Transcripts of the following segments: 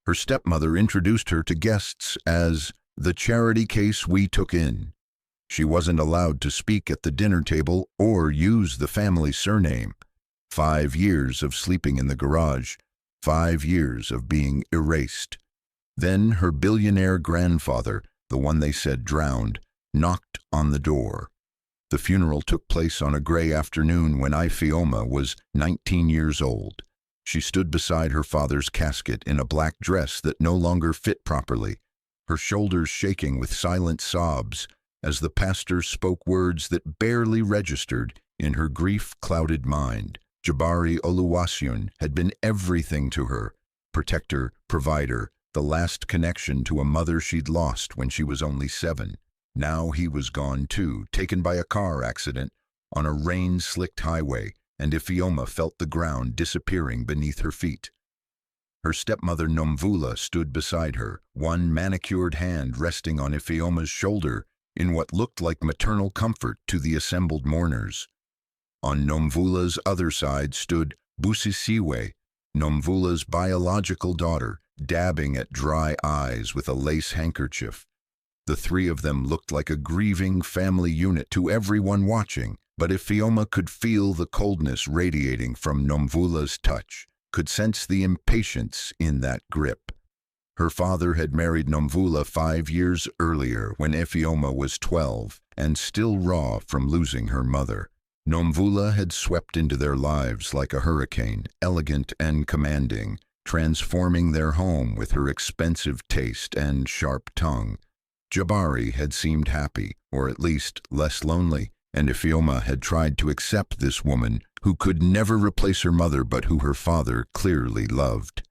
Her stepmother introduced her to guests as the charity case we took in. She wasn't allowed to speak at the dinner table or use the family surname. 5 years of sleeping in the garage, 5 years of being erased. Then her billionaire grandfather, the one they said drowned, knocked on the door. The funeral took place on a gray afternoon when Ifeoma was 19 years old. She stood beside her father's casket in a black dress that no longer fit properly, her shoulders shaking with silent sobs as the pastor spoke words that barely registered in her grief-clouded mind. Jabari Oluwaseun had been everything to her, protector, provider, the last connection to a mother she'd lost when she was only 7. Now he was gone too, taken by a car accident on a rain-slicked highway, and Ifeoma felt the ground disappearing beneath her feet. Her stepmother Nomvula stood beside her, one manicured hand resting on Ifeoma's shoulder in what looked like maternal comfort to the assembled mourners. On Nomvula's other side stood Busisiwe, Nomvula's biological daughter, dabbing at dry eyes with a lace handkerchief. The three of them looked like a grieving family unit to everyone watching, but Ifeoma could feel the coldness radiating from Nomvula's touch, could sense the impatience in that grip. Her father had married Nomvula 5 years earlier when Ifeoma was 12 and still raw from losing her mother. Nomvula had swept into their lives like a hurricane, elegant and commanding, transforming their home with her expensive taste and sharp tongue. Jabari had seemed happy, or at least less lonely, and Ifeoma had tried to accept this woman who could never replace her mother but who her father clearly loved.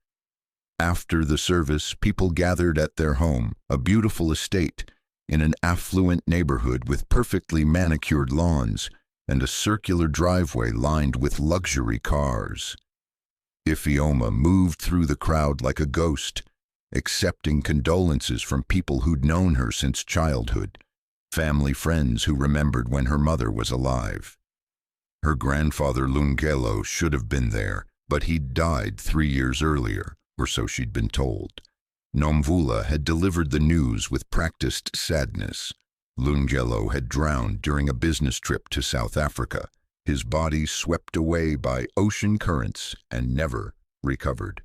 After the service, people gathered at their home, a beautiful estate, in an affluent neighborhood with perfectly manicured lawns and a circular driveway lined with luxury cars. Ifeoma moved through the crowd like a ghost, accepting condolences from people who'd known her since childhood, family friends who remembered when her mother was alive. Her grandfather Lungelo should have been there, but he'd died 3 years earlier, or so she'd been told. Nomvula had delivered the news with practiced sadness. Lungelo had drowned during a business trip to South Africa, his body swept away by ocean currents and never recovered.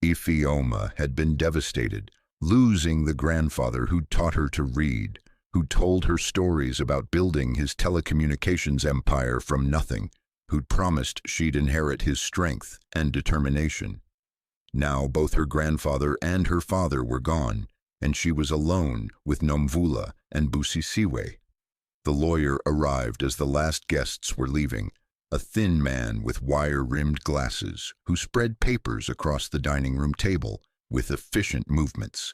Ifeoma had been devastated, losing the grandfather who'd taught her to read, who told her stories about building his telecommunications empire from nothing, who'd promised she'd inherit his strength and determination. Now both her grandfather and her father were gone, and she was alone with Nomvula and Busisiwe. The lawyer arrived as the last guests were leaving, a thin man with wire-rimmed glasses who spread papers across the dining room table with efficient movements.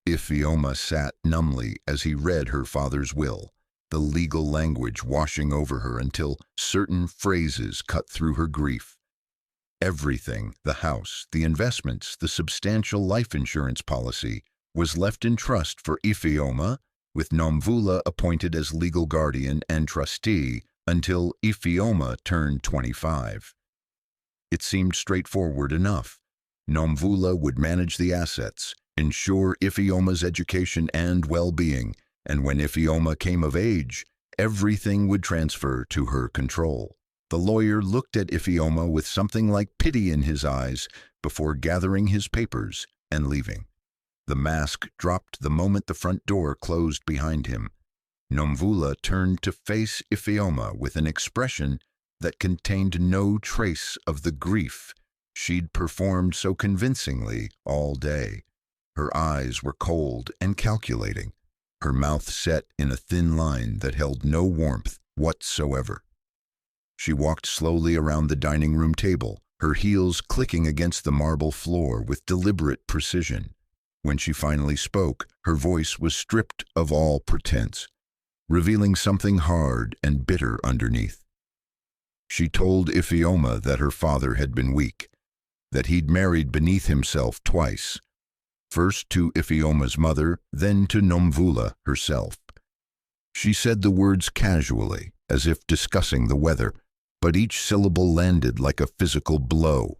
Ifeoma sat numbly as he read her father's will, the legal language washing over her until certain phrases cut through her grief. Everything, the house, the investments, the substantial life insurance policy, was left in trust for Ifeoma, with Nomvula appointed as legal guardian and trustee until Ifeoma turned 25. It seemed straightforward enough. Nomvula would manage the assets, ensure Ifeoma's education and well-being, and when Ifeoma came of age, everything would transfer to her control. The lawyer looked at Ifeoma with something like pity in his eyes before gathering his papers and leaving. The mask dropped the moment the front door closed behind him. Nomvula turned to face Ifeoma with an expression that contained no trace of the grief she'd performed so convincingly all day. Her eyes were cold and calculating, her mouth set in a thin line that held no warmth whatsoever. She walked slowly around the dining room table, her heels clicking against the marble floor with deliberate precision. When she finally spoke, her voice was stripped of all pretense, revealing something hard and bitter underneath. She told Ifeoma that her father had been weak, that he'd married beneath himself twice, first to Ifeoma's mother, then to Nomvula herself. She said the words casually, as if discussing the weather, but each syllable landed like a physical blow.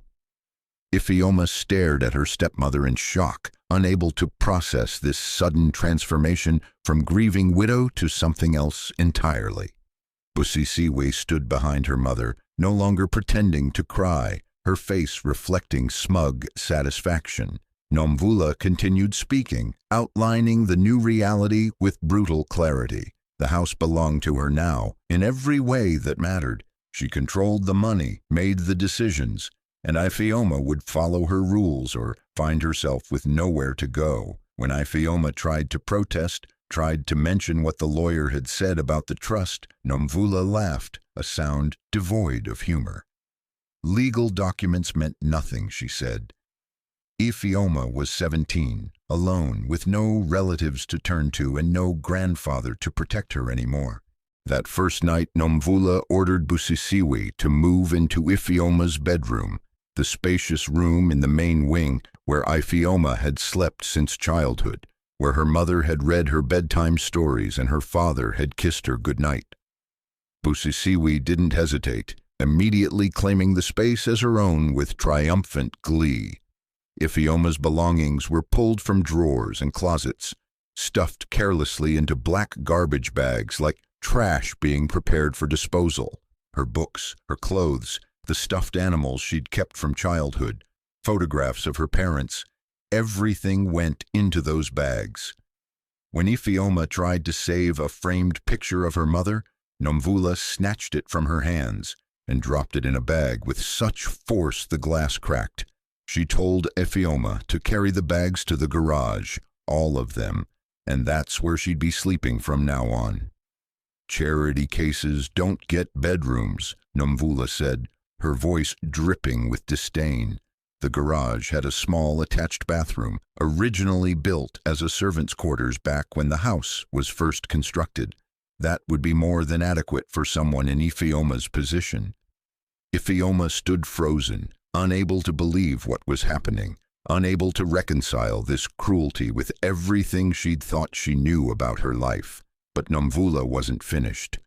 Iphioma stared at her stepmother in shock, unable to process this sudden transformation from grieving widow to something else entirely. Busisiwe stood behind her mother, no longer pretending to cry, her face reflecting smug satisfaction. Nomvula continued speaking, outlining the new reality with brutal clarity. The house belonged to her now, in every way that mattered. She controlled the money, made the decisions, and Iphioma would follow her rules or find herself with nowhere to go. When Iphioma tried to protest, tried to mention what the lawyer had said about the trust, Nomvula laughed, a sound devoid of humor. Legal documents meant nothing, she said. Iphioma was 17, alone, with no relatives to turn to and no grandfather to protect her anymore. That first night, Nomvula ordered Busisiwe to move into Iphioma's bedroom, the spacious room in the main wing where Iphioma had slept since childhood, where her mother had read her bedtime stories and her father had kissed her goodnight. Busisiwe didn't hesitate, immediately claiming the space as her own with triumphant glee. Iphioma's belongings were pulled from drawers and closets, stuffed carelessly into black garbage bags like trash being prepared for disposal. Her books, her clothes, the stuffed animals she'd kept from childhood, photographs of her parents, everything went into those bags. When Iphioma tried to save a framed picture of her mother, Nomvula snatched it from her hands and dropped it in a bag with such force the glass cracked. She told Iphioma to carry the bags to the garage, all of them, and that's where she'd be sleeping from now on. Charity cases don't get bedrooms, Nomvula said, her voice dripping with disdain. The garage had a small attached bathroom, originally built as a servant's quarters back when the house was first constructed. That would be more than adequate for someone in Iphioma's position. Iphioma stood frozen, unable to believe what was happening, unable to reconcile this cruelty with everything she'd thought she knew about her life. But Nomvula wasn't finished.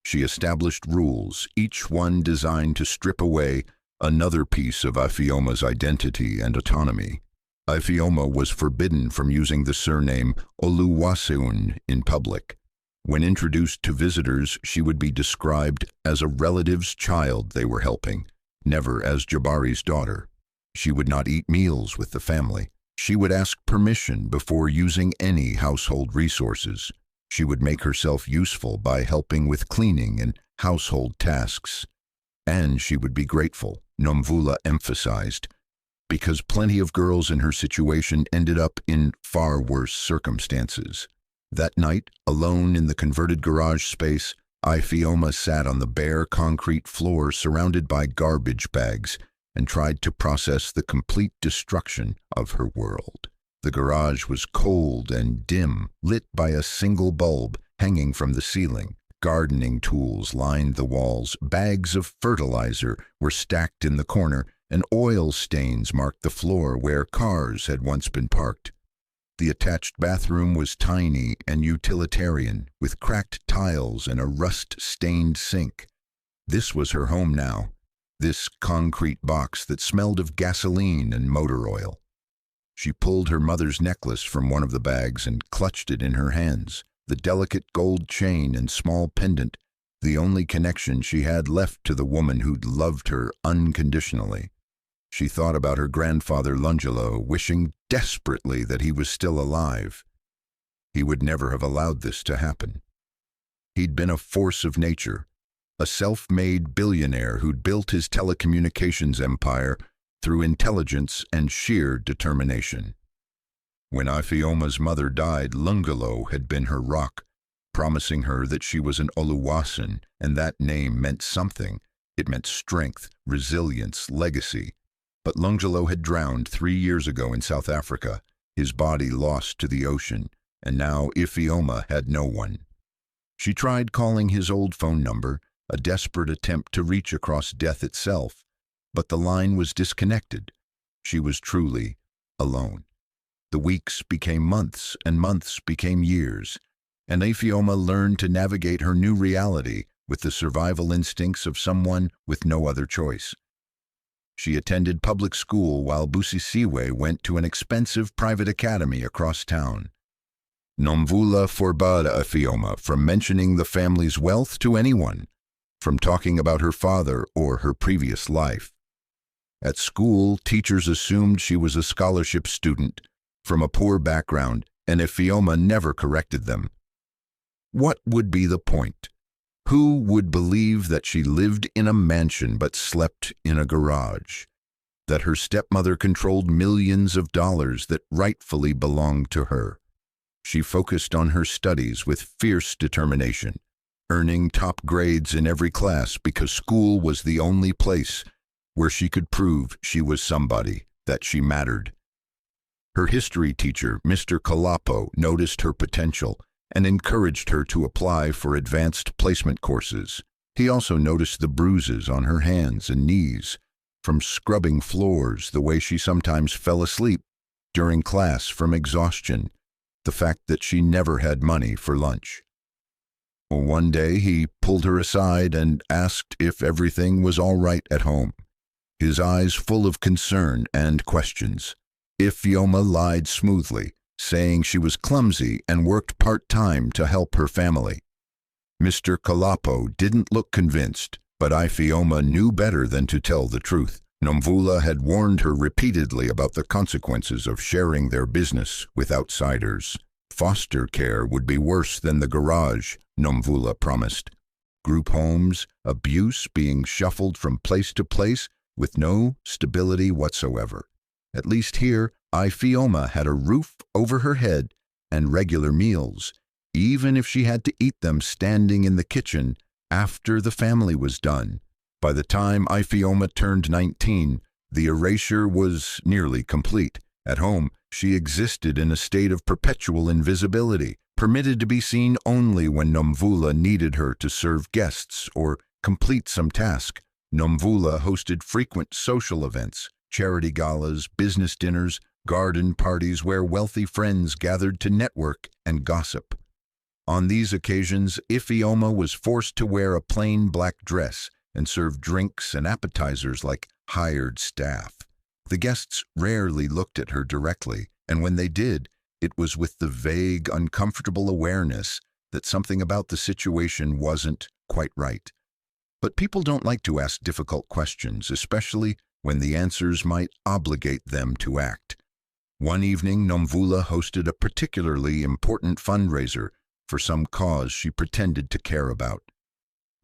She established rules, each one designed to strip away another piece of Iphioma's identity and autonomy. Iphioma was forbidden from using the surname Oluwaseun in public. When introduced to visitors, she would be described as a relative's child they were helping, never as Jabari's daughter. She would not eat meals with the family. She would ask permission before using any household resources. She would make herself useful by helping with cleaning and household tasks. And she would be grateful, Nomvula emphasized, because plenty of girls in her situation ended up in far worse circumstances. That night, alone in the converted garage space, Iphioma sat on the bare concrete floor surrounded by garbage bags and tried to process the complete destruction of her world. The garage was cold and dim, lit by a single bulb hanging from the ceiling. Gardening tools lined the walls, bags of fertilizer were stacked in the corner, and oil stains marked the floor where cars had once been parked. The attached bathroom was tiny and utilitarian, with cracked tiles and a rust-stained sink. This was her home now, this concrete box that smelled of gasoline and motor oil. She pulled her mother's necklace from one of the bags and clutched it in her hands, the delicate gold chain and small pendant, the only connection she had left to the woman who'd loved her unconditionally. She thought about her grandfather Lungelo, wishing desperately that he was still alive. He would never have allowed this to happen. He'd been a force of nature, a self-made billionaire who'd built his telecommunications empire through intelligence and sheer determination. When Iphioma's mother died, Lungelo had been her rock, promising her that she was an Oluwaseun, and that name meant something. It meant strength, resilience, legacy. But Lungelo had drowned 3 years ago in South Africa, his body lost to the ocean, and now Iphioma had no one. She tried calling his old phone number, a desperate attempt to reach across death itself, but the line was disconnected. She was truly alone. The weeks became months, and months became years, and Iphioma learned to navigate her new reality with the survival instincts of someone with no other choice. She attended public school while Busisiwe went to an expensive private academy across town. Nomvula forbade Ifeoma from mentioning the family's wealth to anyone, from talking about her father or her previous life. At school, teachers assumed she was a scholarship student from a poor background, and Ifeoma never corrected them. What would be the point? Who would believe that she lived in a mansion but slept in a garage? That her stepmother controlled millions of dollars that rightfully belonged to her? She focused on her studies with fierce determination, earning top grades in every class because school was the only place where she could prove she was somebody, that she mattered. Her history teacher, Mr. Kalapo, noticed her potential and encouraged her to apply for advanced placement courses. He also noticed the bruises on her hands and knees from scrubbing floors, the way she sometimes fell asleep during class from exhaustion, the fact that she never had money for lunch. One day he pulled her aside and asked if everything was all right at home, his eyes full of concern and questions. Ifeoma lied smoothly, saying she was clumsy and worked part-time to help her family. Mr. Kalapo didn't look convinced, but Ifeoma knew better than to tell the truth. Nomvula had warned her repeatedly about the consequences of sharing their business with outsiders. Foster care would be worse than the garage, Nomvula promised. Group homes, abuse being shuffled from place to place with no stability whatsoever. At least here, Ifeoma had a roof over her head and regular meals, even if she had to eat them standing in the kitchen after the family was done. By the time Ifeoma turned 19, the erasure was nearly complete. At home, she existed in a state of perpetual invisibility, permitted to be seen only when Nomvula needed her to serve guests or complete some task. Nomvula hosted frequent social events, charity galas, business dinners, garden parties where wealthy friends gathered to network and gossip. On these occasions, Ifeoma was forced to wear a plain black dress and serve drinks and appetizers like hired staff. The guests rarely looked at her directly, and when they did, it was with the vague, uncomfortable awareness that something about the situation wasn't quite right. But people don't like to ask difficult questions, especially when the answers might obligate them to act. One evening, Nomvula hosted a particularly important fundraiser for some cause she pretended to care about.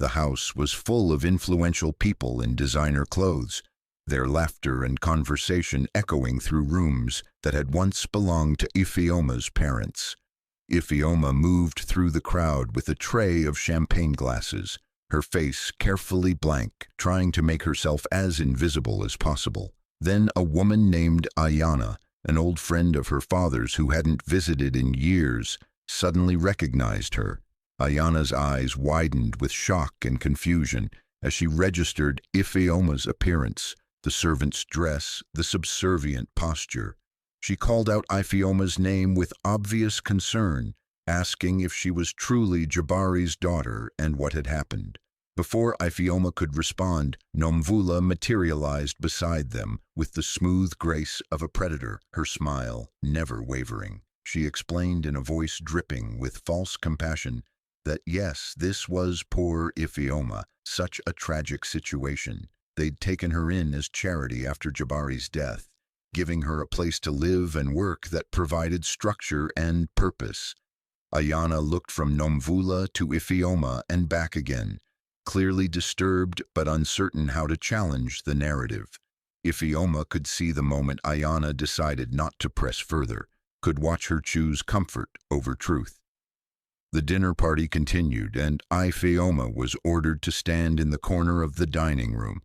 The house was full of influential people in designer clothes, their laughter and conversation echoing through rooms that had once belonged to Ifeoma's parents. Ifeoma moved through the crowd with a tray of champagne glasses, her face carefully blank, trying to make herself as invisible as possible. Then a woman named Ayana, an old friend of her father's who hadn't visited in years, suddenly recognized her. Ayana's eyes widened with shock and confusion as she registered Ifeoma's appearance, the servant's dress, the subservient posture. She called out Ifeoma's name with obvious concern, asking if she was truly Jabari's daughter and what had happened. Before Ifeoma could respond, Nomvula materialized beside them with the smooth grace of a predator, her smile never wavering. She explained in a voice dripping with false compassion that yes, this was poor Ifeoma, such a tragic situation. They'd taken her in as charity after Jabari's death, giving her a place to live and work that provided structure and purpose. Ayana looked from Nomvula to Ifeoma and back again, clearly disturbed but uncertain how to challenge the narrative. Ifeoma could see the moment Ayana decided not to press further, could watch her choose comfort over truth. The dinner party continued, and Ifeoma was ordered to stand in the corner of the dining room,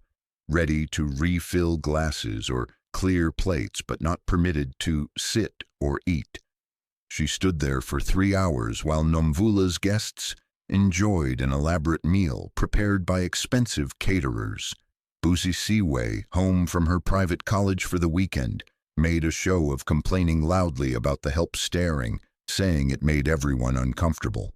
ready to refill glasses or clear plates, but not permitted to sit or eat. She stood there for 3 hours while Nomvula's guests enjoyed an elaborate meal prepared by expensive caterers. Busisiwe, home from her private college for the weekend, made a show of complaining loudly about the help staring, saying it made everyone uncomfortable.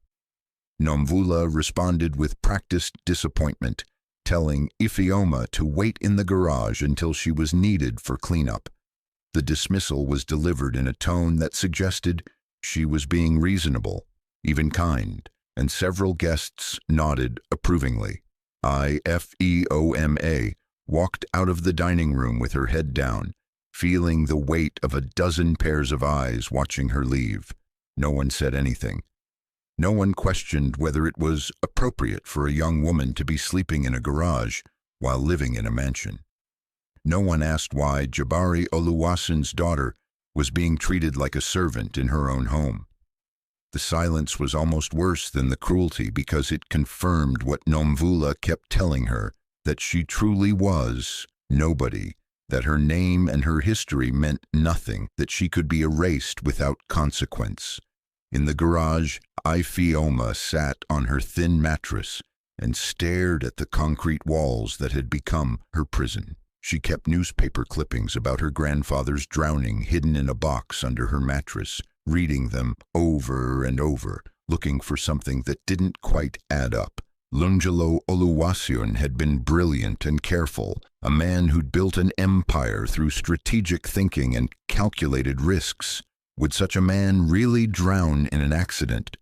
Nomvula responded with practiced disappointment, telling Ifioma to wait in the garage until she was needed for cleanup. The dismissal was delivered in a tone that suggested she was being reasonable, even kind, and several guests nodded approvingly. Ifeoma walked out of the dining room with her head down, feeling the weight of a dozen pairs of eyes watching her leave. No one said anything. No one questioned whether it was appropriate for a young woman to be sleeping in a garage while living in a mansion. No one asked why Jabari Oluwaseun's daughter was being treated like a servant in her own home. The silence was almost worse than the cruelty because it confirmed what Nomvula kept telling her, that she truly was nobody, that her name and her history meant nothing, that she could be erased without consequence. In the garage, Ifeoma sat on her thin mattress and stared at the concrete walls that had become her prison. She kept newspaper clippings about her grandfather's drowning hidden in a box under her mattress, reading them over and over, looking for something that didn't quite add up. Lunjalo Oluwaseun had been brilliant and careful, a man who'd built an empire through strategic thinking and calculated risks. Would such a man really drown in an accident?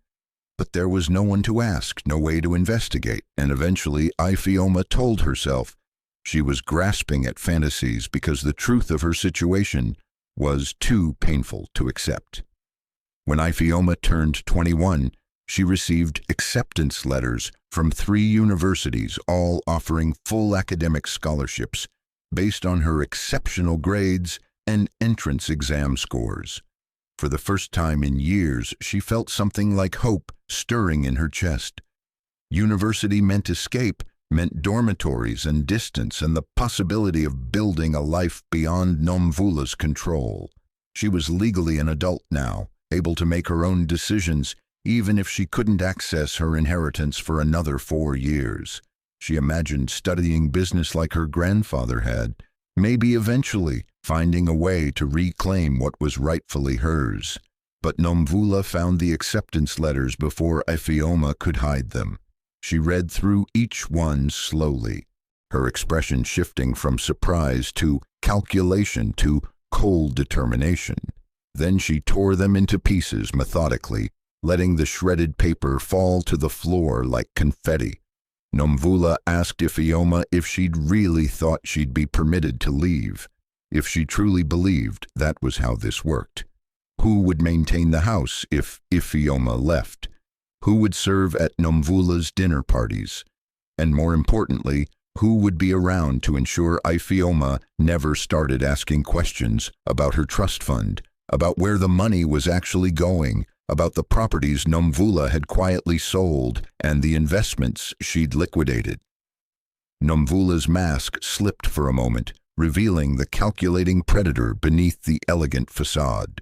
But there was no one to ask, no way to investigate, and eventually Ifeoma told herself she was grasping at fantasies because the truth of her situation was too painful to accept. When Ifeoma turned 21, she received acceptance letters from 3 universities, all offering full academic scholarships based on her exceptional grades and entrance exam scores. For the first time in years, she felt something like hope stirring in her chest. University meant escape, meant dormitories and distance and the possibility of building a life beyond Nomvula's control. She was legally an adult now, able to make her own decisions, even if she couldn't access her inheritance for another 4 years. She imagined studying business like her grandfather had, maybe eventually finding a way to reclaim what was rightfully hers. But Nomvula found the acceptance letters before Ifeoma could hide them. She read through each one slowly, her expression shifting from surprise to calculation to cold determination. Then she tore them into pieces methodically, letting the shredded paper fall to the floor like confetti. Nomvula asked Ifeoma if she'd really thought she'd be permitted to leave, if she truly believed that was how this worked. Who would maintain the house if Ifeoma left? Who would serve at Nomvula's dinner parties? And more importantly, who would be around to ensure Ifeoma never started asking questions about her trust fund, about where the money was actually going, about the properties Nomvula had quietly sold and the investments she'd liquidated? Nomvula's mask slipped for a moment, revealing the calculating predator beneath the elegant facade.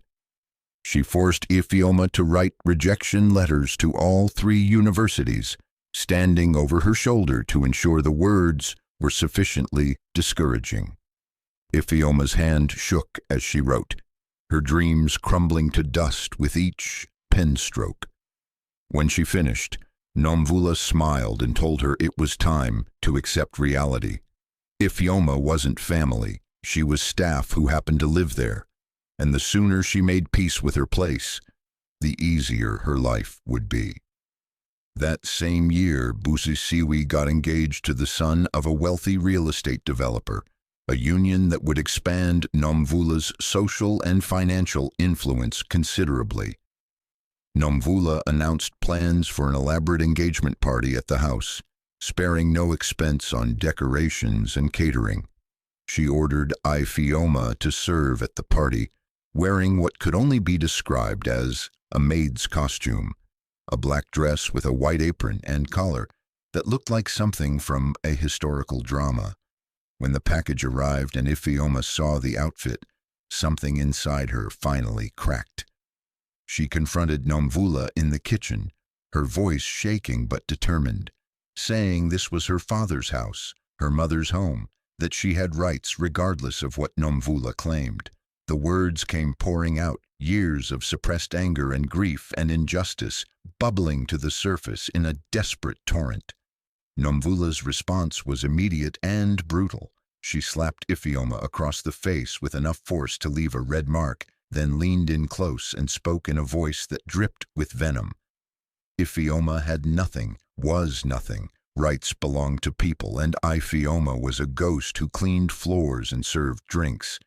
She forced Ifeoma to write rejection letters to all 3 universities, standing over her shoulder to ensure the words were sufficiently discouraging. Ifeoma's hand shook as she wrote, her dreams crumbling to dust with each pen stroke. When she finished, Nomvula smiled and told her it was time to accept reality. Ifeoma wasn't family, she was staff who happened to live there, and the sooner she made peace with her place, the easier her life would be. That same year, Busisiwi got engaged to the son of a wealthy real estate developer, a union that would expand Nomvula's social and financial influence considerably. Nomvula announced plans for an elaborate engagement party at the house, sparing no expense on decorations and catering. She ordered Ifeoma to serve at the party, wearing what could only be described as a maid's costume, a black dress with a white apron and collar that looked like something from a historical drama. When the package arrived and Ifeoma saw the outfit, something inside her finally cracked. She confronted Nomvula in the kitchen, her voice shaking but determined, saying this was her father's house, her mother's home, that she had rights regardless of what Nomvula claimed. The words came pouring out, years of suppressed anger and grief and injustice bubbling to the surface in a desperate torrent. Nomvula's response was immediate and brutal. She slapped Ifeoma across the face with enough force to leave a red mark, then leaned in close and spoke in a voice that dripped with venom. Ifeoma had nothing, was nothing. Rights belonged to people, and Ifeoma was a ghost who cleaned floors and served drinks.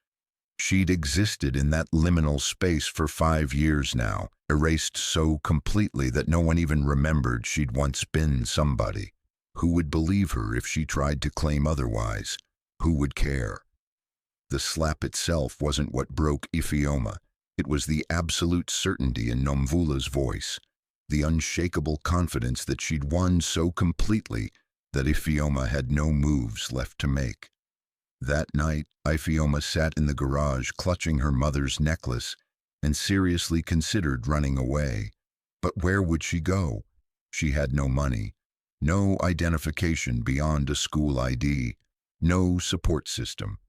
She'd existed in that liminal space for 5 years now, erased so completely that no one even remembered she'd once been somebody. Who would believe her if she tried to claim otherwise? Who would care? The slap itself wasn't what broke Ifeoma. It was the absolute certainty in Nomvula's voice, the unshakable confidence that she'd won so completely that Ifeoma had no moves left to make. That night, Ifeoma sat in the garage clutching her mother's necklace and seriously considered running away. But where would she go? She had no money, no identification beyond a school ID, no support system.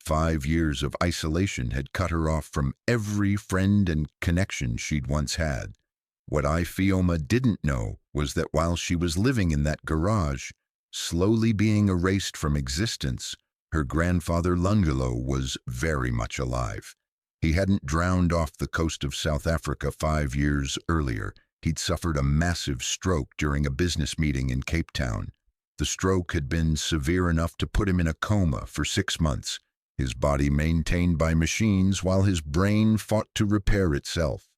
5 years of isolation had cut her off from every friend and connection she'd once had. What Ifeoma didn't know was that while she was living in that garage, slowly being erased from existence, her grandfather Lungelo was very much alive. He hadn't drowned off the coast of South Africa 5 years earlier. He'd suffered a massive stroke during a business meeting in Cape Town. The stroke had been severe enough to put him in a coma for 6 months, his body maintained by machines while his brain fought to repair itself.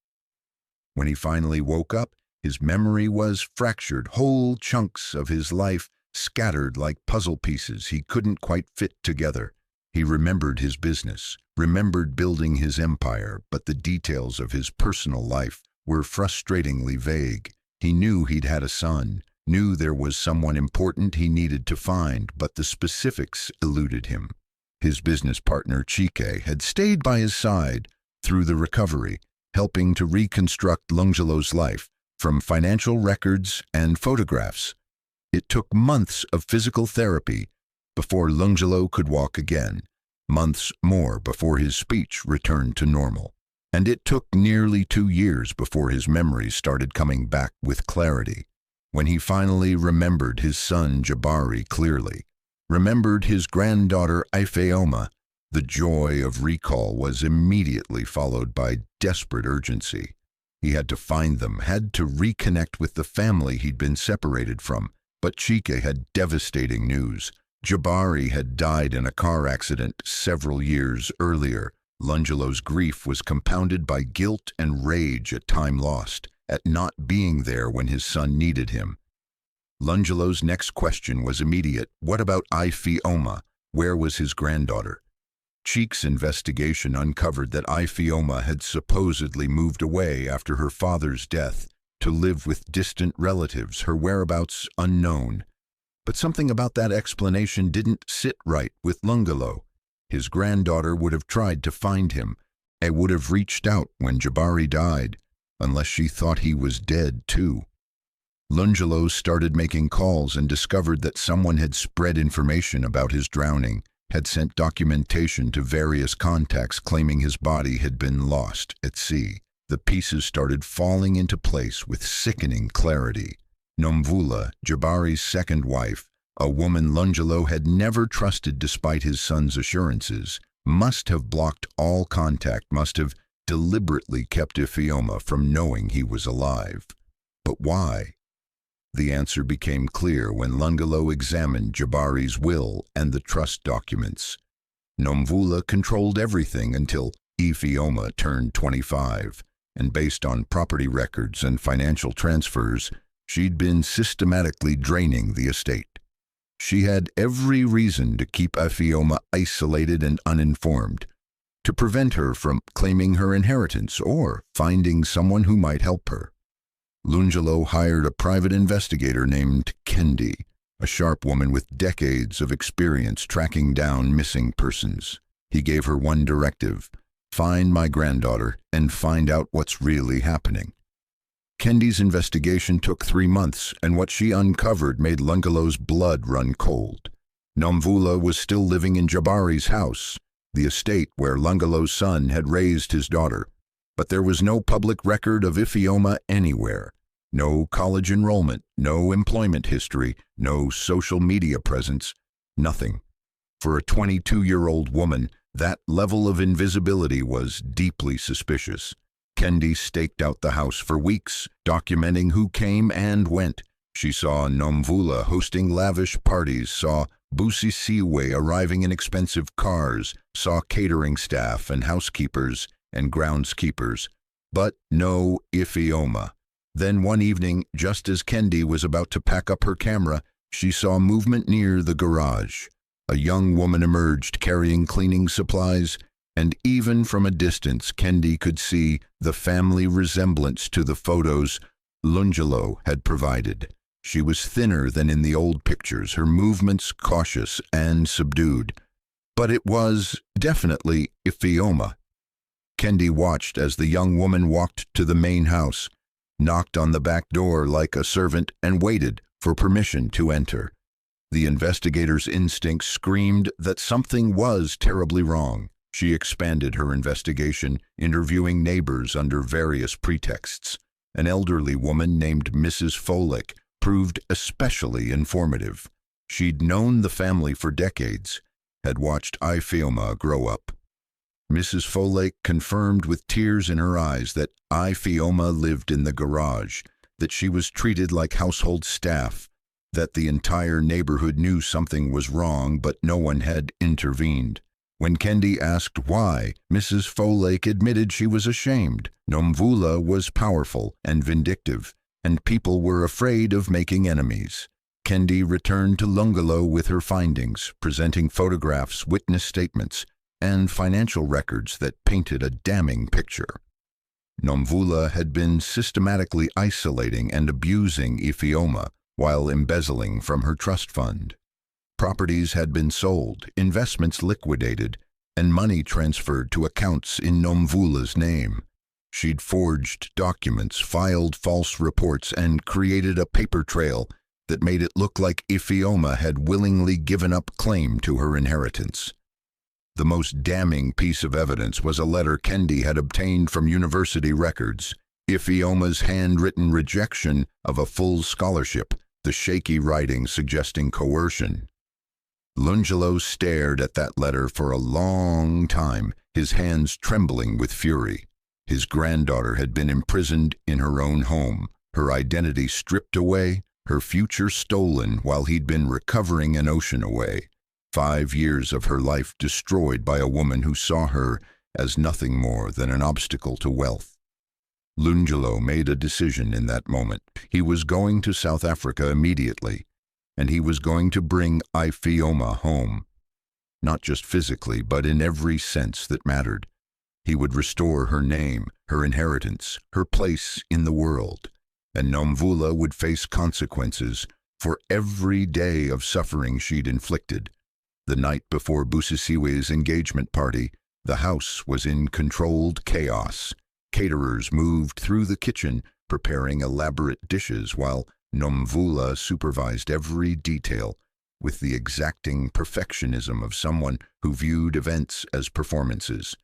When he finally woke up, his memory was fractured, whole chunks of his life scattered like puzzle pieces he couldn't quite fit together. He remembered his business, remembered building his empire, but the details of his personal life were frustratingly vague. He knew he'd had a son, knew there was someone important he needed to find, but the specifics eluded him. His business partner, Chike, had stayed by his side through the recovery, helping to reconstruct Lungelo's life from financial records and photographs. It took months of physical therapy before Lungelo could walk again, months more before his speech returned to normal. And it took nearly 2 years before his memories started coming back with clarity. When he finally remembered his son Jabari clearly, remembered his granddaughter Ifeoma, the joy of recall was immediately followed by desperate urgency. He had to find them, had to reconnect with the family he'd been separated from. But Chike had devastating news. Jabari had died in a car accident several years earlier. Lungelo's grief was compounded by guilt and rage at time lost, at not being there when his son needed him. Lungelo's next question was immediate. What about Ifeoma? Where was his granddaughter? Cheek's investigation uncovered that Ifeoma had supposedly moved away after her father's death to live with distant relatives, her whereabouts unknown. But something about that explanation didn't sit right with Lungelo. His granddaughter would have tried to find him, and would have reached out when Jabari died, unless she thought he was dead too. Lungelo started making calls and discovered that someone had spread information about his drowning, had sent documentation to various contacts claiming his body had been lost at sea. The pieces started falling into place with sickening clarity. Nomvula, Jabari's second wife, a woman Lungelo had never trusted despite his son's assurances, must have blocked all contact, must have deliberately kept Ifeoma from knowing he was alive. But why? The answer became clear when Lungelo examined Jabari's will and the trust documents. Nomvula controlled everything until Ifeoma turned 25. And based on property records and financial transfers, she'd been systematically draining the estate. She had every reason to keep Ifeoma isolated and uninformed, to prevent her from claiming her inheritance or finding someone who might help her. Lungelo hired a private investigator named Kendi, a sharp woman with decades of experience tracking down missing persons. He gave her one directive: find my granddaughter and find out what's really happening. Kendi's investigation took 3 months, and what she uncovered made Lungelo's blood run cold. Nomvula was still living in Jabari's house, the estate where Lungelo's son had raised his daughter, but there was no public record of Ifeoma anywhere. No college enrollment, no employment history, no social media presence, nothing. For a 22-year-old woman, that level of invisibility was deeply suspicious. Kendi staked out the house for weeks, documenting who came and went. She saw Nomvula hosting lavish parties, saw Busisiwe arriving in expensive cars, saw catering staff and housekeepers and groundskeepers, but no Ifeoma. Then one evening, just as Kendi was about to pack up her camera, she saw movement near the garage. A young woman emerged carrying cleaning supplies, and even from a distance Kendi could see the family resemblance to the photos Lungelo had provided. She was thinner than in the old pictures, her movements cautious and subdued. But it was definitely Ifeoma. Kendi watched as the young woman walked to the main house, knocked on the back door like a servant, and waited for permission to enter. The investigator's instinct screamed that something was terribly wrong. She expanded her investigation, interviewing neighbors under various pretexts. An elderly woman named Mrs. Folick proved especially informative. She'd known the family for decades, had watched Ifeoma grow up. Mrs. Folick confirmed with tears in her eyes that Ifeoma lived in the garage, that she was treated like household staff, that the entire neighborhood knew something was wrong, but no one had intervened. When Kendi asked why, Mrs. Folick admitted she was ashamed. Nomvula was powerful and vindictive, and people were afraid of making enemies. Kendi returned to Lungelo with her findings, presenting photographs, witness statements, and financial records that painted a damning picture. Nomvula had been systematically isolating and abusing Ifeoma while embezzling from her trust fund. Properties had been sold, investments liquidated, and money transferred to accounts in Nomvula's name. She'd forged documents, filed false reports, and created a paper trail that made it look like Ifeoma had willingly given up claim to her inheritance. The most damning piece of evidence was a letter Kendi had obtained from university records, Ifeoma's handwritten rejection of a full scholarship, the shaky writing suggesting coercion. Lungelo stared at that letter for a long time, his hands trembling with fury. His granddaughter had been imprisoned in her own home, her identity stripped away, her future stolen while he'd been recovering an ocean away. 5 years of her life destroyed by a woman who saw her as nothing more than an obstacle to wealth. Lungelo made a decision in that moment. He was going to South Africa immediately, and he was going to bring Ifeoma home. Not just physically, but in every sense that mattered. He would restore her name, her inheritance, her place in the world, and Nomvula would face consequences for every day of suffering she'd inflicted. The night before Busisiwe's engagement party, the house was in controlled chaos. Caterers moved through the kitchen, preparing elaborate dishes, while Nomvula supervised every detail with the exacting perfectionism of someone who viewed events as performances.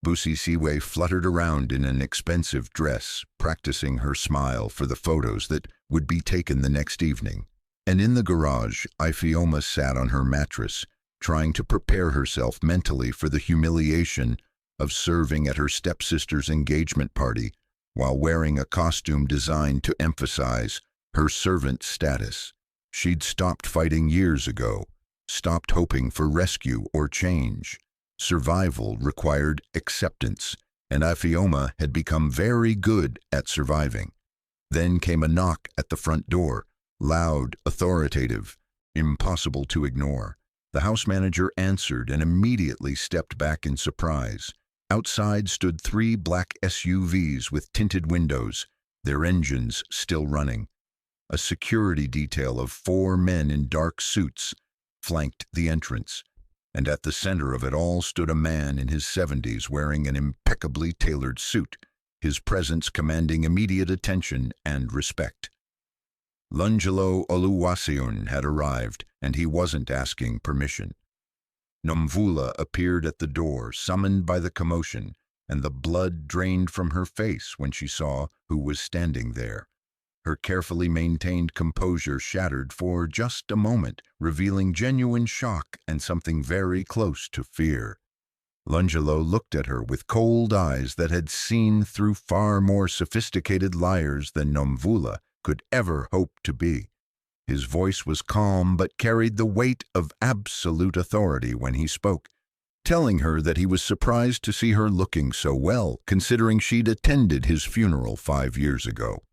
Busisiwe fluttered around in an expensive dress, practicing her smile for the photos that would be taken the next evening. And in the garage, Ifeoma sat on her mattress, trying to prepare herself mentally for the humiliation of serving at her stepsister's engagement party while wearing a costume designed to emphasize her servant status. She'd stopped fighting years ago, stopped hoping for rescue or change. Survival required acceptance, and Ifeoma had become very good at surviving. Then came a knock at the front door, loud, authoritative, impossible to ignore. The house manager answered and immediately stepped back in surprise. Outside stood 3 black SUVs with tinted windows, their engines still running. A security detail of 4 men in dark suits flanked the entrance, and at the center of it all stood a man in his 70s wearing an impeccably tailored suit, his presence commanding immediate attention and respect. Lungelo Oluwaseun had arrived, and he wasn't asking permission. Nomvula appeared at the door, summoned by the commotion, and the blood drained from her face when she saw who was standing there. Her carefully maintained composure shattered for just a moment, revealing genuine shock and something very close to fear. Lungelo looked at her with cold eyes that had seen through far more sophisticated liars than Nomvula could ever hope to be. His voice was calm but carried the weight of absolute authority when he spoke, telling her that he was surprised to see her looking so well, considering she'd attended his funeral 5 years ago.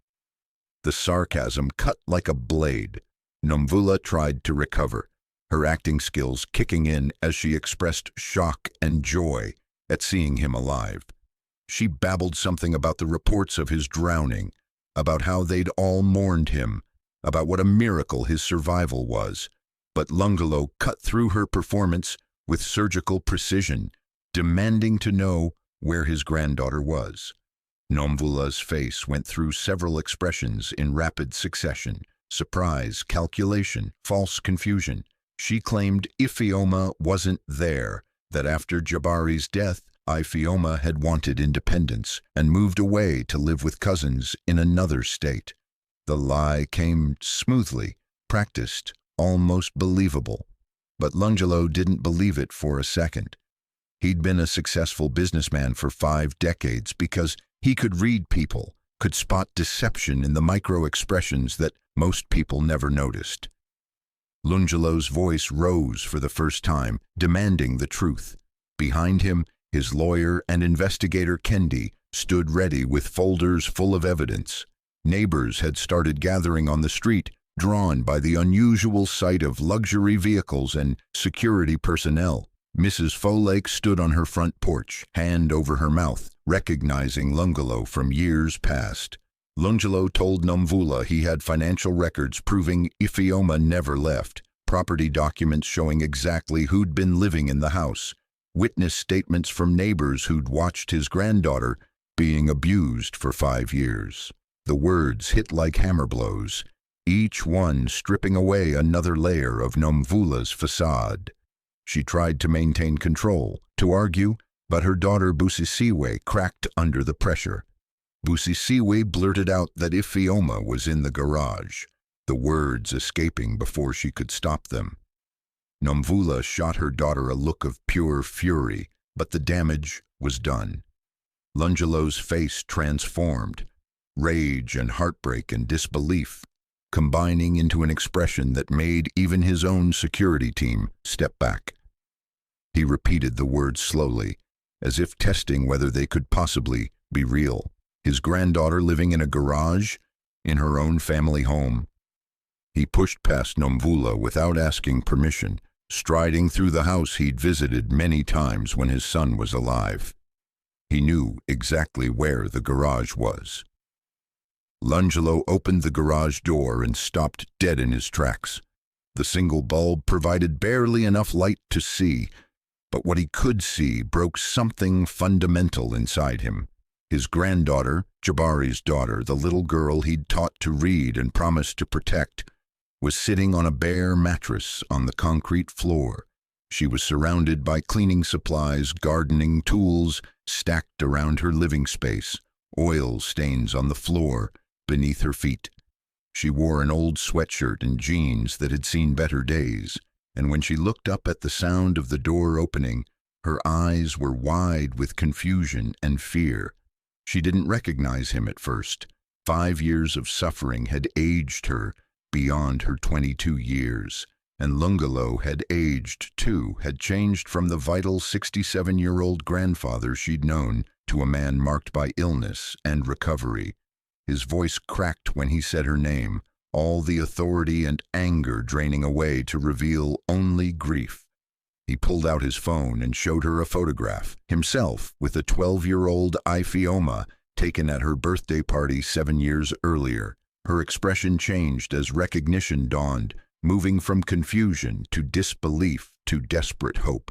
The sarcasm cut like a blade. Nomvula tried to recover, her acting skills kicking in as she expressed shock and joy at seeing him alive. She babbled something about the reports of his drowning, about how they'd all mourned him, about what a miracle his survival was. But Lungelo cut through her performance with surgical precision, demanding to know where his granddaughter was. Nomvula's face went through several expressions in rapid succession: surprise, calculation, false confusion. She claimed Ifioma wasn't there, that after Jabari's death, Ifioma had wanted independence and moved away to live with cousins in another state. The lie came smoothly, practiced, almost believable. But Lungelo didn't believe it for a second. He'd been a successful businessman for 5 decades because he could read people, could spot deception in the micro-expressions that most people never noticed. Lungelo's voice rose for the first time, demanding the truth. Behind him, his lawyer and investigator Kendi stood ready with folders full of evidence. Neighbors had started gathering on the street, drawn by the unusual sight of luxury vehicles and security personnel. Mrs. Folake stood on her front porch, hand over her mouth, recognizing Lungelo from years past. Lungelo told Nomvula he had financial records proving Ifioma never left, property documents showing exactly who'd been living in the house, witness statements from neighbors who'd watched his granddaughter being abused for 5 years. The words hit like hammer blows, each one stripping away another layer of Nomvula's facade. She tried to maintain control, to argue, but her daughter Busisiwe cracked under the pressure. Busisiwe blurted out that Ifioma was in the garage, the words escaping before she could stop them. Nomvula shot her daughter a look of pure fury, but the damage was done. Lungelo's face transformed, rage and heartbreak and disbelief, combining into an expression that made even his own security team step back. He repeated the words slowly, as if testing whether they could possibly be real. His granddaughter living in a garage, in her own family home. He pushed past Nomvula without asking permission, striding through the house he'd visited many times when his son was alive. He knew exactly where the garage was. Lungelo opened the garage door and stopped dead in his tracks. The single bulb provided barely enough light to see, but what he could see broke something fundamental inside him. His granddaughter, Jabari's daughter, the little girl he'd taught to read and promised to protect, was sitting on a bare mattress on the concrete floor. She was surrounded by cleaning supplies, gardening tools stacked around her living space, oil stains on the floor beneath her feet. She wore an old sweatshirt and jeans that had seen better days, and when she looked up at the sound of the door opening, her eyes were wide with confusion and fear. She didn't recognize him at first. 5 years of suffering had aged her beyond her 22 years, and Lungelo had aged too, had changed from the vital 67-year-old grandfather she'd known to a man marked by illness and recovery. His voice cracked when he said her name, all the authority and anger draining away to reveal only grief. He pulled out his phone and showed her a photograph, himself with a 12-year-old Ifioma taken at her birthday party 7 years earlier. Her expression changed as recognition dawned, moving from confusion to disbelief to desperate hope.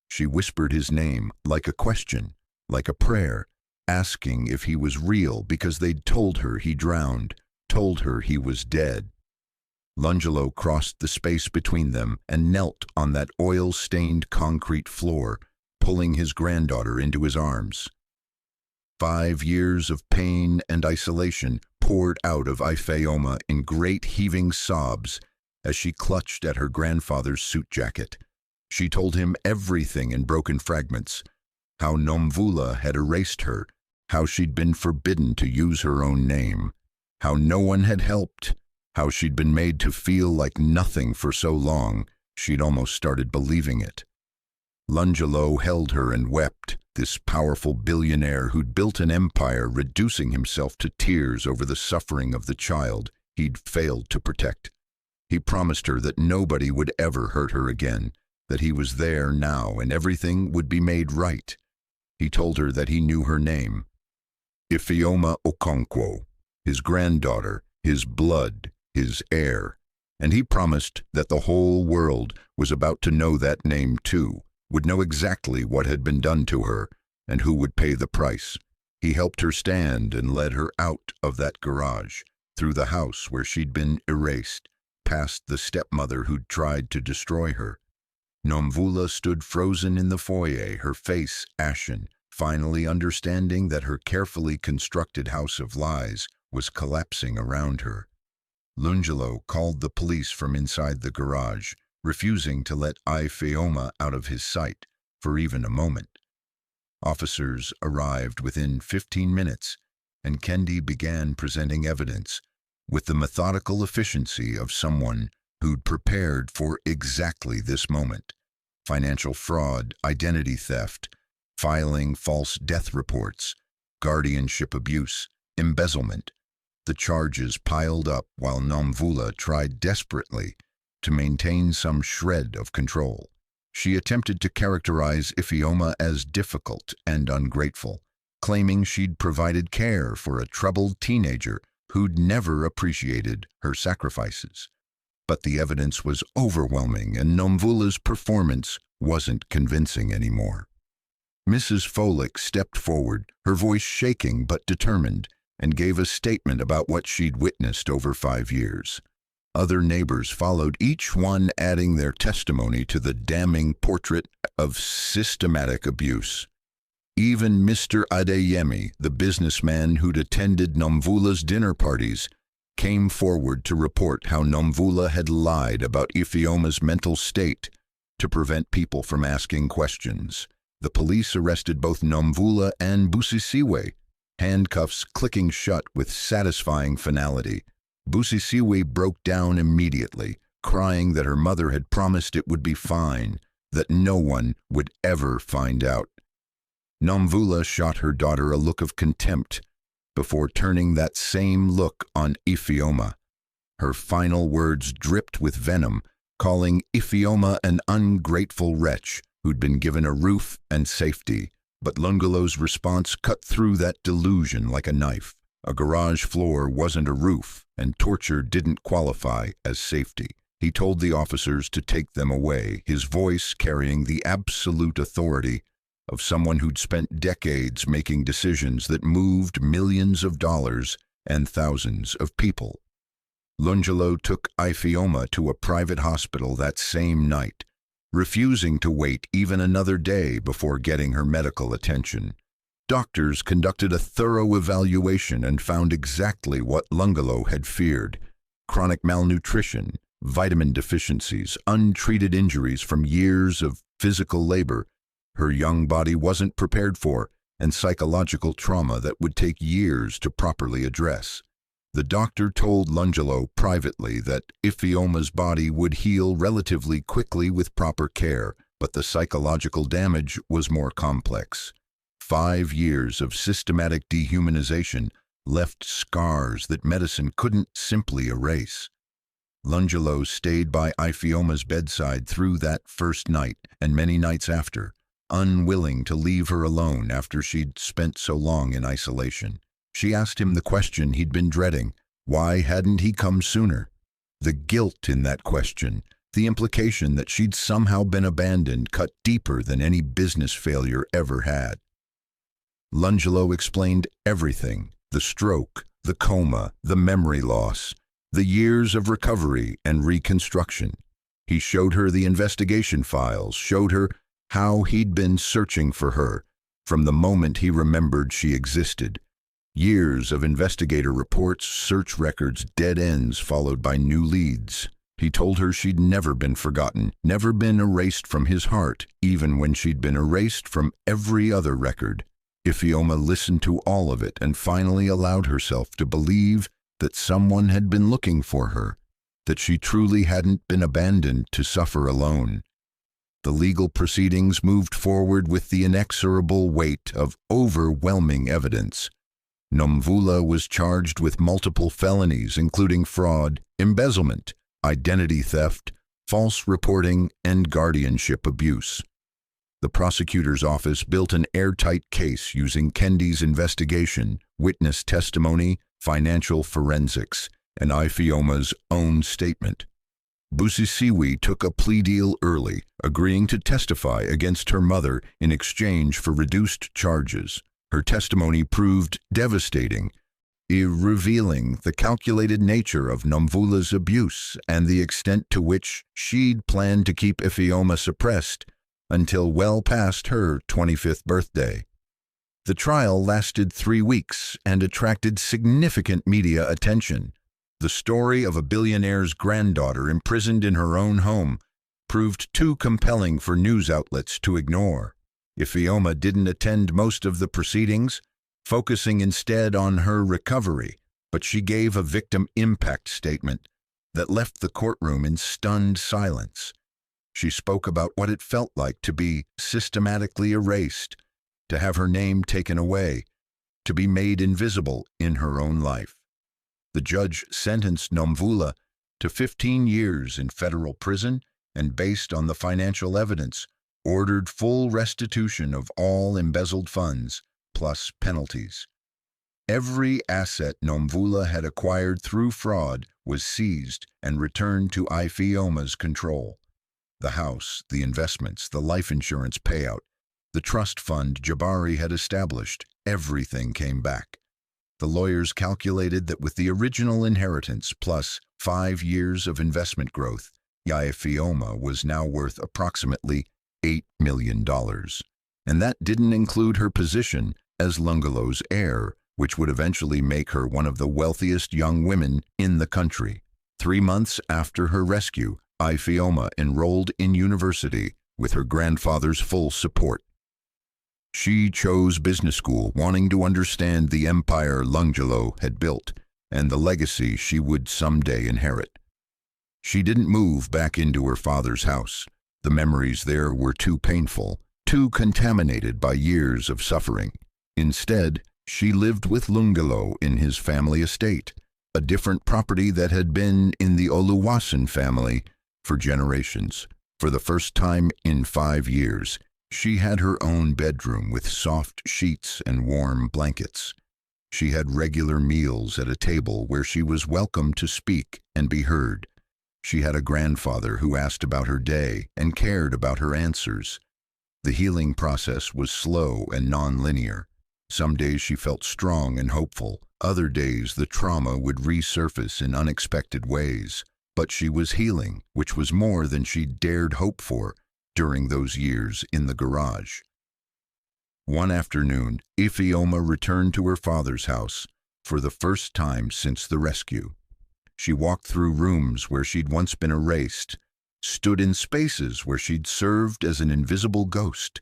She whispered his name like a question, like a prayer, asking if he was real because they'd told her he drowned, told her he was dead. Lungelo crossed the space between them and knelt on that oil-stained concrete floor, pulling his granddaughter into his arms. 5 years of pain and isolation poured out of Ifeoma in great heaving sobs as she clutched at her grandfather's suit jacket. She told him everything in broken fragments, how Nomvula had erased her, how she'd been forbidden to use her own name, how no one had helped, how she'd been made to feel like nothing for so long she'd almost started believing it. Lungelo held her and wept, this powerful billionaire who'd built an empire, reducing himself to tears over the suffering of the child he'd failed to protect. He promised her that nobody would ever hurt her again, that he was there now and everything would be made right. He told her that he knew her name, Ifeoma Okonkwo, his granddaughter, his blood, his heir, and he promised that the whole world was about to know that name too, would know exactly what had been done to her and who would pay the price. He helped her stand and led her out of that garage, through the house where she'd been erased, past the stepmother who'd tried to destroy her. Nomvula stood frozen in the foyer, her face ashen, finally understanding that her carefully constructed house of lies was collapsing around her. Lungelo called the police from inside the garage, refusing to let Ifeoma out of his sight for even a moment. Officers arrived within 15 minutes, and Kendi began presenting evidence with the methodical efficiency of someone who'd prepared for exactly this moment. Financial fraud, identity theft, filing false death reports, guardianship abuse, embezzlement. The charges piled up while Nomvula tried desperately to maintain some shred of control. She attempted to characterize Ifeoma as difficult and ungrateful, claiming she'd provided care for a troubled teenager who'd never appreciated her sacrifices. But the evidence was overwhelming, and Nomvula's performance wasn't convincing anymore. Mrs. Folick stepped forward, her voice shaking but determined, and gave a statement about what she'd witnessed over 5 years. Other neighbors followed, each one adding their testimony to the damning portrait of systematic abuse. Even Mr. Adeyemi, the businessman who'd attended Nomvula's dinner parties, came forward to report how Nomvula had lied about Ifeoma's mental state to prevent people from asking questions. The police arrested both Nomvula and Busisiwe, handcuffs clicking shut with satisfying finality. Busisiwe broke down immediately, crying that her mother had promised it would be fine, that no one would ever find out. Nomvula shot her daughter a look of contempt before turning that same look on Ifeoma. Her final words dripped with venom, calling Ifeoma an ungrateful wretch who'd been given a roof and safety. But Lungelo's response cut through that delusion like a knife. A garage floor wasn't a roof, and torture didn't qualify as safety. He told the officers to take them away, his voice carrying the absolute authority of someone who'd spent decades making decisions that moved millions of dollars and thousands of people. Lungelo took Ifeoma to a private hospital that same night, refusing to wait even another day before getting her medical attention. Doctors conducted a thorough evaluation and found exactly what Lungelo had feared: chronic malnutrition, vitamin deficiencies, untreated injuries from years of physical labor her young body wasn't prepared for, and psychological trauma that would take years to properly address. The doctor told Lungelo privately that Ifeoma's body would heal relatively quickly with proper care, but the psychological damage was more complex. 5 years of systematic dehumanization left scars that medicine couldn't simply erase. Lungelo stayed by Ifeoma's bedside through that first night and many nights after, unwilling to leave her alone after she'd spent so long in isolation. She asked him the question he'd been dreading: why hadn't he come sooner? The guilt in that question, the implication that she'd somehow been abandoned, cut deeper than any business failure ever had. Lungelo explained everything: the stroke, the coma, the memory loss, the years of recovery and reconstruction. He showed her the investigation files, showed her how he'd been searching for her, from the moment he remembered she existed. Years of investigator reports, search records, dead ends followed by new leads. He told her she'd never been forgotten, never been erased from his heart, even when she'd been erased from every other record. Ifeoma listened to all of it and finally allowed herself to believe that someone had been looking for her, that she truly hadn't been abandoned to suffer alone. The legal proceedings moved forward with the inexorable weight of overwhelming evidence. Nomvula was charged with multiple felonies, including fraud, embezzlement, identity theft, false reporting, and guardianship abuse. The prosecutor's office built an airtight case using Kendi's investigation, witness testimony, financial forensics, and Ifeoma's own statement. Busisiwe took a plea deal early, agreeing to testify against her mother in exchange for reduced charges. Her testimony proved devastating, revealing the calculated nature of Nomvula's abuse and the extent to which she'd planned to keep Ifeoma suppressed until well past her 25th birthday. The trial lasted 3 weeks and attracted significant media attention. The story of a billionaire's granddaughter imprisoned in her own home proved too compelling for news outlets to ignore. Ifeoma didn't attend most of the proceedings, focusing instead on her recovery, but she gave a victim impact statement that left the courtroom in stunned silence. She spoke about what it felt like to be systematically erased, to have her name taken away, to be made invisible in her own life. The judge sentenced Nomvula to 15 years in federal prison and, based on the financial evidence, ordered full restitution of all embezzled funds, plus penalties. Every asset Nomvula had acquired through fraud was seized and returned to Ifeoma's control. The house, the investments, the life insurance payout, the trust fund Jabari had established, everything came back. The lawyers calculated that with the original inheritance plus 5 years of investment growth, Ifeoma was now worth approximately $8 million. And that didn't include her position as Lungalo's heir, which would eventually make her one of the wealthiest young women in the country. 3 months after her rescue, Ifeoma enrolled in university with her grandfather's full support. She chose business school, wanting to understand the empire Lungalo had built and the legacy she would someday inherit. She didn't move back into her father's house. The memories there were too painful, too contaminated by years of suffering. Instead, she lived with Lungalo in his family estate, a different property that had been in the Oluwasen family for generations. For the first time in 5 years, she had her own bedroom with soft sheets and warm blankets. She had regular meals at a table where she was welcome to speak and be heard. She had a grandfather who asked about her day and cared about her answers. The healing process was slow and non-linear. Some days she felt strong and hopeful. Other days the trauma would resurface in unexpected ways. But she was healing, which was more than she dared hope for during those years in the garage. One afternoon, Ifeoma returned to her father's house for the first time since the rescue. She walked through rooms where she'd once been erased, stood in spaces where she'd served as an invisible ghost.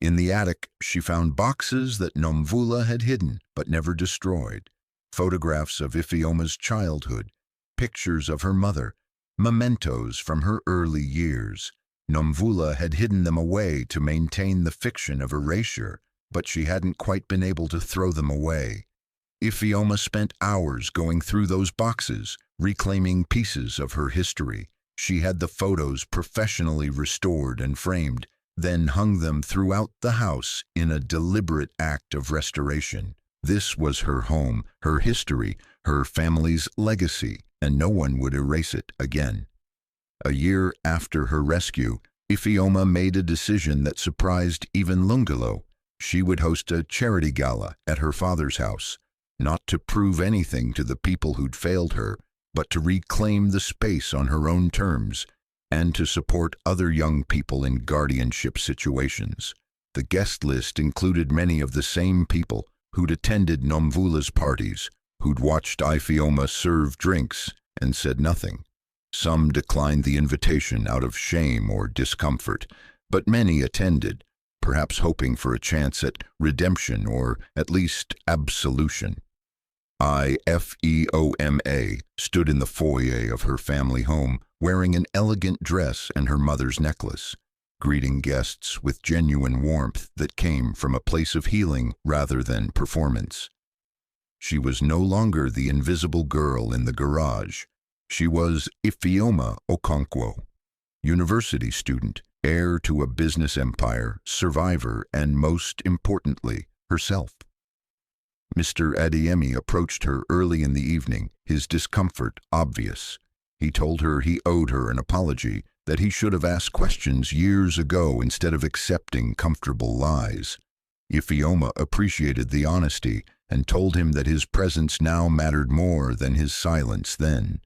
In the attic, she found boxes that Nomvula had hidden but never destroyed, photographs of Ifeoma's childhood, pictures of her mother, mementos from her early years. Nomvula had hidden them away to maintain the fiction of erasure, but she hadn't quite been able to throw them away. Ifeoma spent hours going through those boxes, reclaiming pieces of her history. She had the photos professionally restored and framed, then hung them throughout the house in a deliberate act of restoration. This was her home, her history, her family's legacy, and no one would erase it again. A year after her rescue, Ifeoma made a decision that surprised even Lungalo. She would host a charity gala at her father's house, not to prove anything to the people who'd failed her, but to reclaim the space on her own terms and to support other young people in guardianship situations. The guest list included many of the same people who'd attended Nomvula's parties, who'd watched Ifeoma serve drinks and said nothing. Some declined the invitation out of shame or discomfort, but many attended, perhaps hoping for a chance at redemption or at least absolution. Ifeoma stood in the foyer of her family home, wearing an elegant dress and her mother's necklace, greeting guests with genuine warmth that came from a place of healing rather than performance. She was no longer the invisible girl in the garage. She was Ifeoma Okonkwo, university student, heir to a business empire, survivor, and most importantly, herself. Mr. Adeyemi approached her early in the evening, his discomfort obvious. He told her he owed her an apology, that he should have asked questions years ago instead of accepting comfortable lies. Ifeoma appreciated the honesty and told him that his presence now mattered more than his silence then.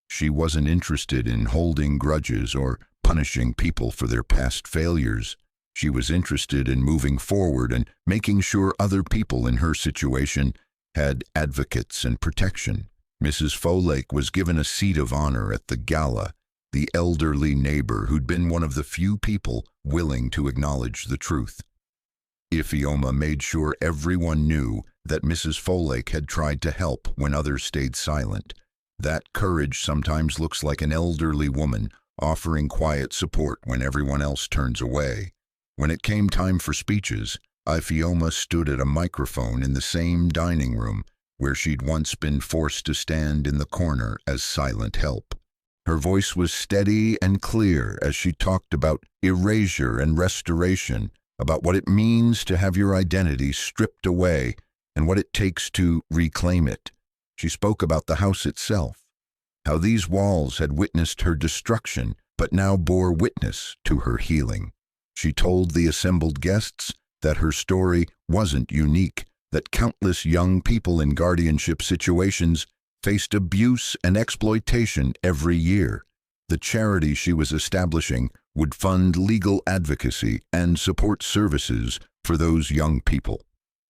She wasn't interested in holding grudges or punishing people for their past failures. She was interested in moving forward and making sure other people in her situation had advocates and protection. Mrs. Folake was given a seat of honor at the gala, the elderly neighbor who'd been one of the few people willing to acknowledge the truth. Ifeoma made sure everyone knew that Mrs. Folake had tried to help when others stayed silent. That courage sometimes looks like an elderly woman offering quiet support when everyone else turns away. When it came time for speeches, Ifeoma stood at a microphone in the same dining room where she'd once been forced to stand in the corner as silent help. Her voice was steady and clear as she talked about erasure and restoration, about what it means to have your identity stripped away and what it takes to reclaim it. She spoke about the house itself, how these walls had witnessed her destruction but now bore witness to her healing. She told the assembled guests that her story wasn't unique, that countless young people in guardianship situations faced abuse and exploitation every year. The charity she was establishing would fund legal advocacy and support services for those young people,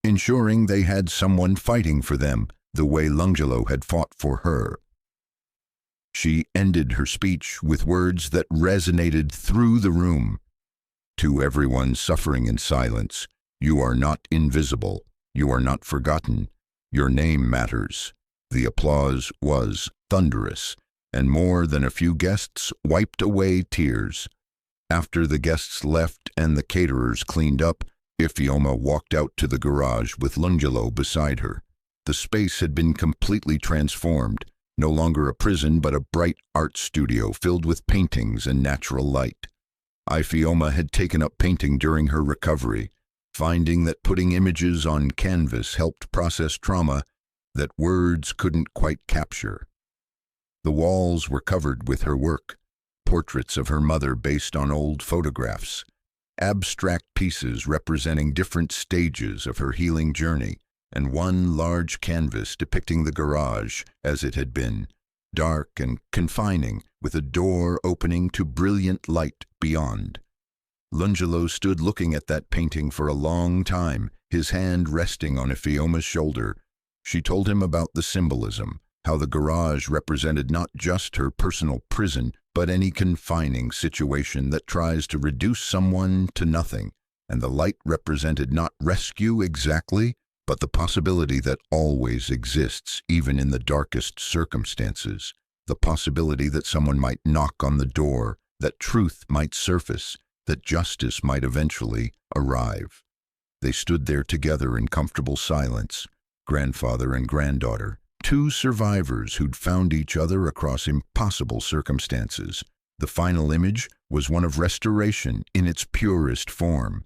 ensuring they had someone fighting for them the way Lungelo had fought for her. She ended her speech with words that resonated through the room. To everyone suffering in silence, you are not invisible. You are not forgotten. Your name matters. The applause was thunderous, and more than a few guests wiped away tears. After the guests left and the caterers cleaned up, Ifeoma walked out to the garage with Lungelo beside her. The space had been completely transformed, no longer a prison but a bright art studio filled with paintings and natural light. Ifeoma had taken up painting during her recovery, finding that putting images on canvas helped process trauma that words couldn't quite capture. The walls were covered with her work, portraits of her mother based on old photographs, abstract pieces representing different stages of her healing journey, and one large canvas depicting the garage as it had been, dark and confining, with a door opening to brilliant light beyond. Lungelo stood looking at that painting for a long time, his hand resting on Ifeoma's shoulder. She told him about the symbolism, how the garage represented not just her personal prison, but any confining situation that tries to reduce someone to nothing, and the light represented not rescue exactly, but the possibility that always exists, even in the darkest circumstances, the possibility that someone might knock on the door, that truth might surface, that justice might eventually arrive. They stood there together in comfortable silence, grandfather and granddaughter, two survivors who'd found each other across impossible circumstances. The final image was one of restoration in its purest form.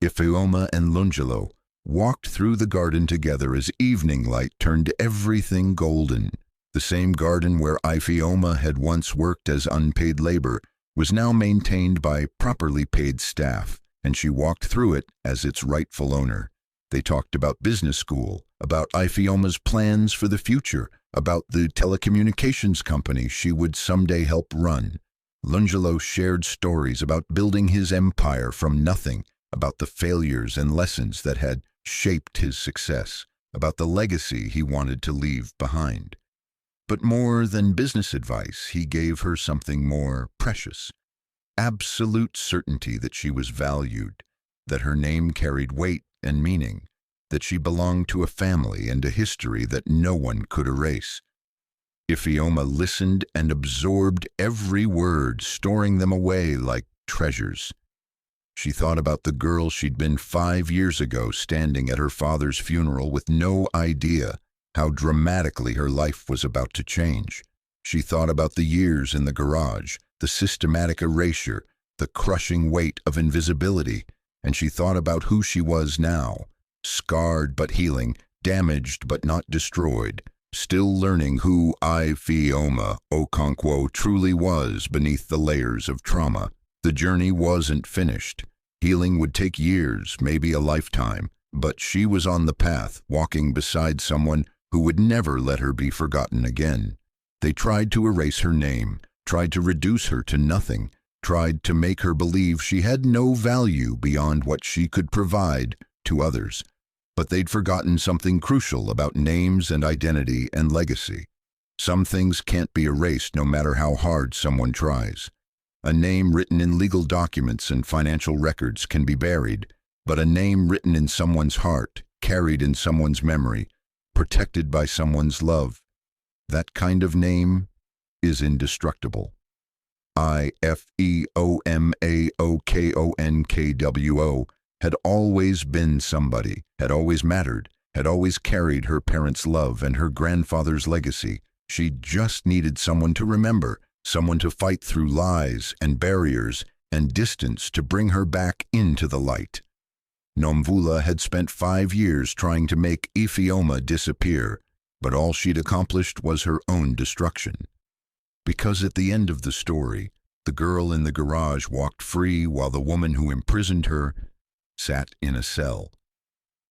Ifeoma and Lungelo walked through the garden together as evening light turned everything golden. The same garden where Ifeoma had once worked as unpaid labor was now maintained by properly paid staff, and she walked through it as its rightful owner. They talked about business school, about Ifeoma's plans for the future, about the telecommunications company she would someday help run. Lungelo shared stories about building his empire from nothing, about the failures and lessons that had shaped his success, about the legacy he wanted to leave behind. But more than business advice, he gave her something more precious: absolute certainty that she was valued, that her name carried weight and meaning, that she belonged to a family and a history that no one could erase. Ifioma listened and absorbed every word, storing them away like treasures. She thought about the girl she'd been 5 years ago, standing at her father's funeral with no idea how dramatically her life was about to change. She thought about the years in the garage, the systematic erasure, the crushing weight of invisibility, and she thought about who she was now, scarred but healing, damaged but not destroyed, still learning who Ifioma Okonkwo truly was beneath the layers of trauma. The journey wasn't finished. Healing would take years, maybe a lifetime, but she was on the path, walking beside someone who would never let her be forgotten again. They tried to erase her name, tried to reduce her to nothing, tried to make her believe she had no value beyond what she could provide to others. But they'd forgotten something crucial about names and identity and legacy. Some things can't be erased no matter how hard someone tries. A name written in legal documents and financial records can be buried, but a name written in someone's heart, carried in someone's memory, protected by someone's love, that kind of name is indestructible. Ifeomaokonkwo had always been somebody, had always mattered, had always carried her parents' love and her grandfather's legacy. She just needed someone to remember, someone to fight through lies and barriers and distance to bring her back into the light. Nomvula had spent 5 years trying to make Ifioma disappear, but all she'd accomplished was her own destruction. Because at the end of the story, the girl in the garage walked free while the woman who imprisoned her sat in a cell.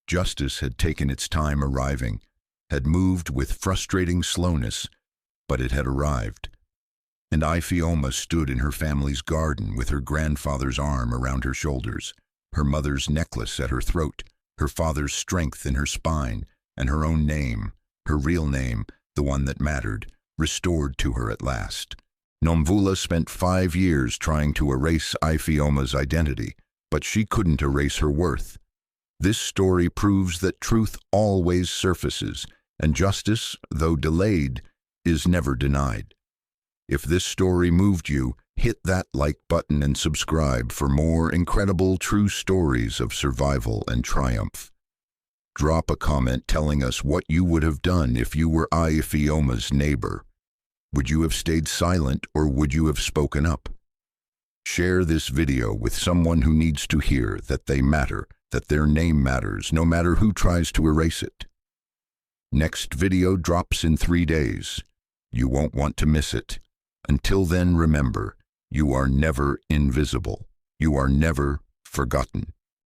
Justice had taken its time arriving, had moved with frustrating slowness, but it had arrived. And Ifioma stood in her family's garden with her grandfather's arm around her shoulders, her mother's necklace at her throat, her father's strength in her spine, and her own name, her real name, the one that mattered, restored to her at last. Nomvula spent 5 years trying to erase Ifioma's identity, but she couldn't erase her worth. This story proves that truth always surfaces, and justice, though delayed, is never denied. If this story moved you, hit that like button and subscribe for more incredible true stories of survival and triumph. Drop a comment telling us what you would have done if you were Ifioma's neighbor. Would you have stayed silent or would you have spoken up? Share this video with someone who needs to hear that they matter, that their name matters, no matter who tries to erase it. Next video drops in 3 days. You won't want to miss it. Until then, remember, you are never invisible. You are never forgotten.